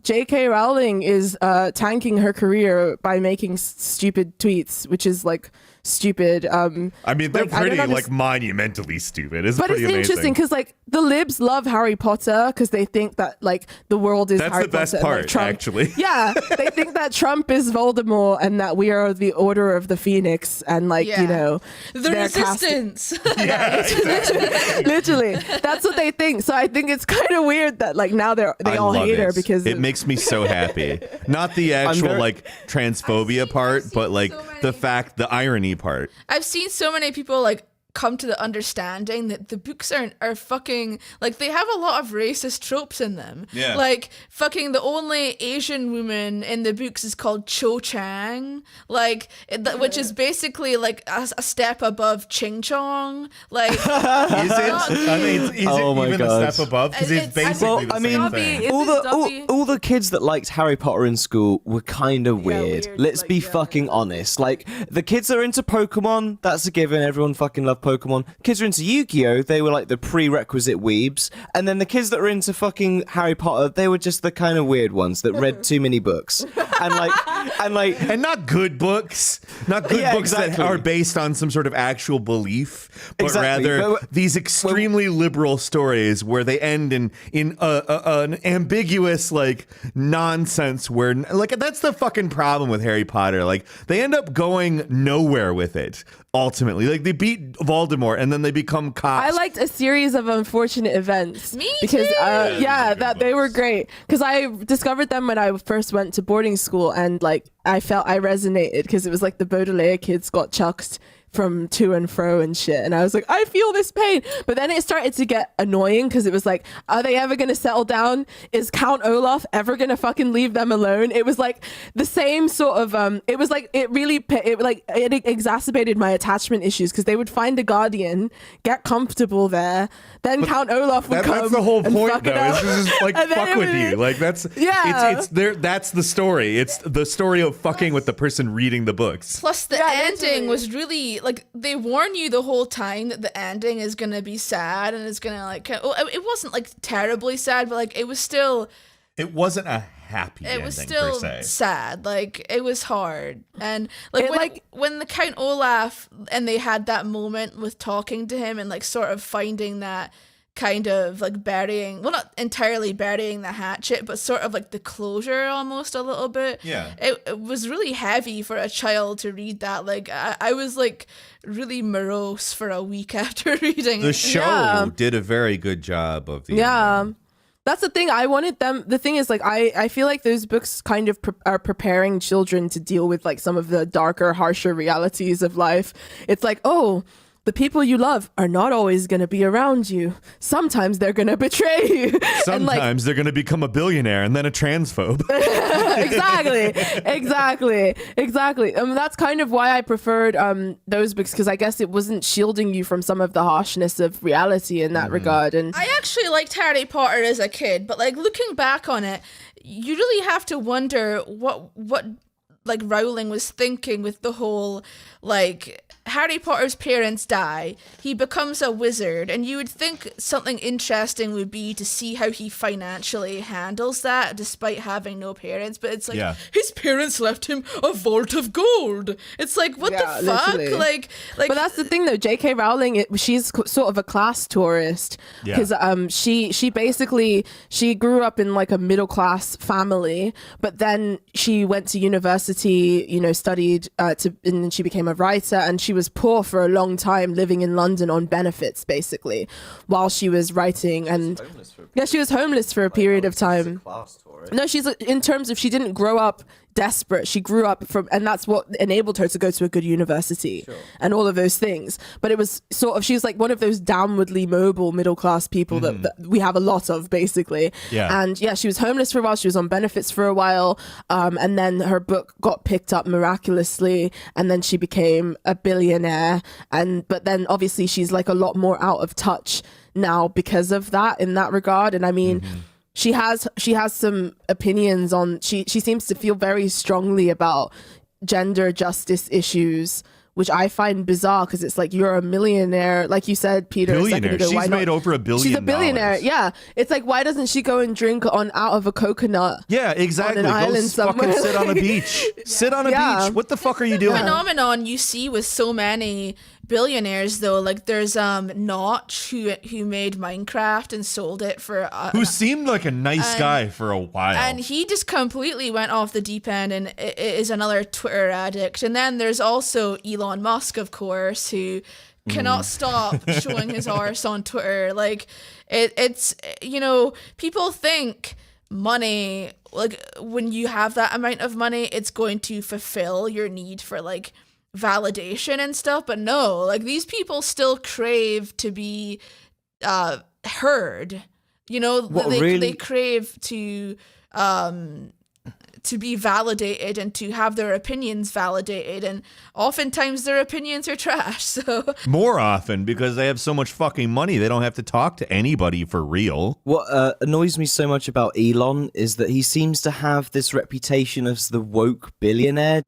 J.K. Rowling is tanking her career by making stupid tweets, which is like stupid. I mean, they're pretty like monumentally stupid. It's but pretty it's amazing. interesting because like the libs love Harry Potter because they think that like the world is That's Harry the best Potter part, and, like, Trump, actually. Yeah, they think that Trump is Voldemort and that we are the Order of the Phoenix and like you know the resistance. Literally, that's what they think. So I think it's kind of weird that like now they all hate her because it makes me so happy. Not the actual like transphobia part, but like the irony part. I've seen so many people like come to the understanding that the books are fucking like they have a lot of racist tropes in them. Yeah. Like fucking the only Asian woman in the books is called Cho Chang, like which is basically like a step above Ching Chong. Like is it? I mean, is it even a step above? Because it's basically the same thing. All the kids that liked Harry Potter in school were kind of weird. Let's be fucking honest. Like the kids that are into Pokemon, that's a given. Everyone fucking loved Pokemon. Kids are into Yu-Gi-Oh! They were like the prerequisite weebs. And then the kids that were into fucking Harry Potter, they were just the kind of weird ones that read too many books. And not good books. Not good books that are based on some sort of actual belief, but rather these extremely liberal stories where they end in an ambiguous like nonsense where like that's the fucking problem with Harry Potter. Like they end up going nowhere with it. Ultimately, like they beat Voldemort and then they become cops. I liked a series of unfortunate events. Me because too. That they were great because I discovered them when I first went to boarding school and like I felt I resonated because it was like the Baudelaire kids got chucked from to and fro and shit, and I was like, I feel this pain. But then it started to get annoying because it was like, are they ever gonna settle down? Is Count Olaf ever gonna fucking leave them alone? It was like the same sort of it was like it exacerbated my attachment issues because they would find a guardian, get comfortable there, then Count Olaf would come. That's the whole point, though. Is just like fuck with you. Like that's it's there. That's the story. It's the story of fucking with the person reading the books. Plus, the ending was really like they warn you the whole time that the ending is gonna be sad and it's gonna like. It wasn't like terribly sad, but like it was still. It wasn't a happy ending. It was still per se. sad. Like it was hard, and like when the Count Olaf and they had that moment with talking to him and like sort of finding that kind of like not entirely burying the hatchet, but sort of like the closure almost a little bit. Yeah. It was really heavy for a child to read that. Like I was like really morose for a week after reading the it. show did a very good job of the That's the thing. I wanted them. The thing is, like, I feel like those books kind of are preparing children to deal with like some of the darker, harsher realities of life. It's like, oh, the people you love are not always going to be around you. Sometimes they're going to betray you. Sometimes they're going to become a billionaire and then a transphobe. Exactly. That's kind of why I preferred those books, because I guess it wasn't shielding you from some of the harshness of reality in that regard. And I actually liked Harry Potter as a kid, but like looking back on it, you really have to wonder what like Rowling was thinking with the whole like Harry Potter's parents die, he becomes a wizard, and you would think something interesting would be to see how he financially handles that despite having no parents, but it's like his parents left him a vault of gold. It's like what the fuck? Literally. Like but that's the thing though, J.K. Rowling, she's sort of a class tourist because she basically grew up in like a middle class family, but then she went to university, studied and then she became a writer, and she was poor for a long time, living in London on benefits basically while she was writing. And she was homeless for a period of time. No, she's in terms of she didn't grow up desperate. She grew up and that's what enabled her to go to a good university and all of those things. But it was sort of, she was like one of those downwardly mobile middle class people that we have a lot of basically. And she was homeless for a while. She was on benefits for a while. And then her book got picked up miraculously, and then she became a billionaire. But then obviously she's like a lot more out of touch now because of that in that regard. And I mean, she has some opinions on, she seems to feel very strongly about gender justice issues which I find bizarre because it's like you're a millionaire, like you said, Peter. Billionaire. She's made over $1 billion. She's a billionaire. Yeah, it's like why doesn't she go and drink out of a coconut? Yeah, exactly. On an Go island somewhere. fucking sit on a beach. Sit on a beach. What the fuck are you doing? Phenomenon you see with so many billionaires though, like there's Notch who made Minecraft and sold it for who seemed like a nice guy for a while, and he just completely went off the deep end and is another Twitter addict. And then there's also Elon Musk, of course, who cannot stop showing his arse on Twitter. Like it's people think money, like when you have that amount of money, it's going to fulfill your need for like validation and stuff, but no, like these people still crave to be heard. They crave to be validated and to have their opinions validated, and oftentimes their opinions are trash. So more often because they have so much fucking money, they don't have to talk to anybody for real. What annoys me so much about Elon is that he seems to have this reputation as the woke billionaire,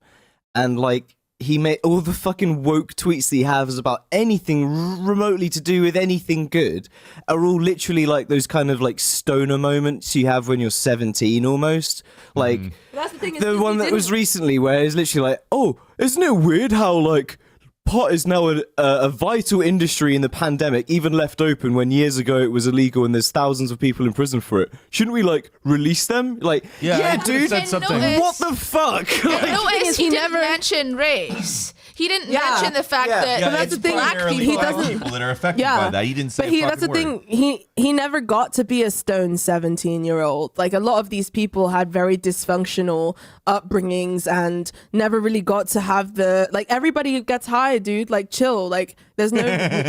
and like he made all the fucking woke tweets that he has about anything remotely to do with anything good are all literally like those kind of like stoner moments you have when you're 17 almost. Like that's the thing. The one that was recently where it's literally like, oh, isn't it weird how like pot is now a vital industry in the pandemic, even left open when years ago it was illegal and there's thousands of people in prison for it. Shouldn't we like release them? Like, yeah dude, said something. What the fuck? Notice he didn't mention race. He didn't mention the fact that that's the thing. Black He doesn't. People that are affected by that. He didn't say. But that's the thing. He never got to be a stone 17-year-old. Like a lot of these people had very dysfunctional upbringings and never really got to have the like. Everybody gets high, dude. Like chill. Like there's no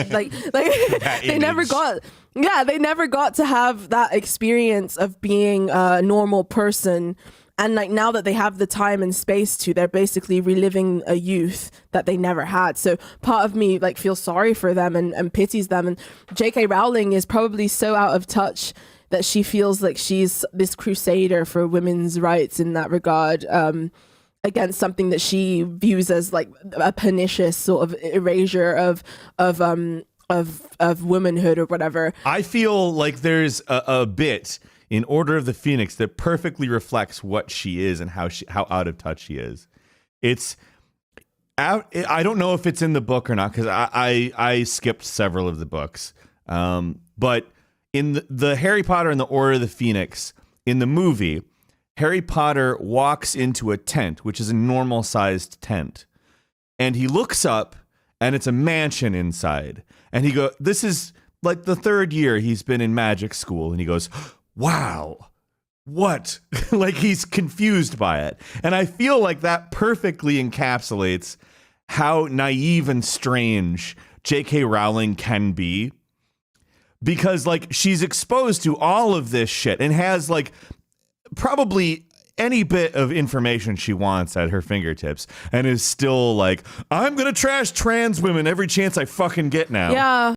like they never got. Yeah, they never got to have that experience of being a normal person. And like now that they have the time and space to, they're basically reliving a youth that they never had. So part of me like feels sorry for them and pities them. And J.K. Rowling is probably so out of touch that she feels like she's this crusader for women's rights in that regard, against something that she views as like a pernicious sort of erasure of womanhood or whatever. I feel like there's a bit in Order of the Phoenix that perfectly reflects what she is and how out of touch she is. It's out. I don't know if it's in the book or not because I skipped several of the books. But in the Harry Potter and the Order of the Phoenix, in the movie, Harry Potter walks into a tent, which is a normal sized tent, and he looks up and it's a mansion inside. And he goes, this is like the third year he's been in magic school, and he goes, wow, what? Like he's confused by it. And I feel like that perfectly encapsulates how naive and strange J.K. Rowling can be. Because like she's exposed to all of this shit and has like probably any bit of information she wants at her fingertips and is still like, I'm going to trash trans women every chance I fucking get now. Yeah.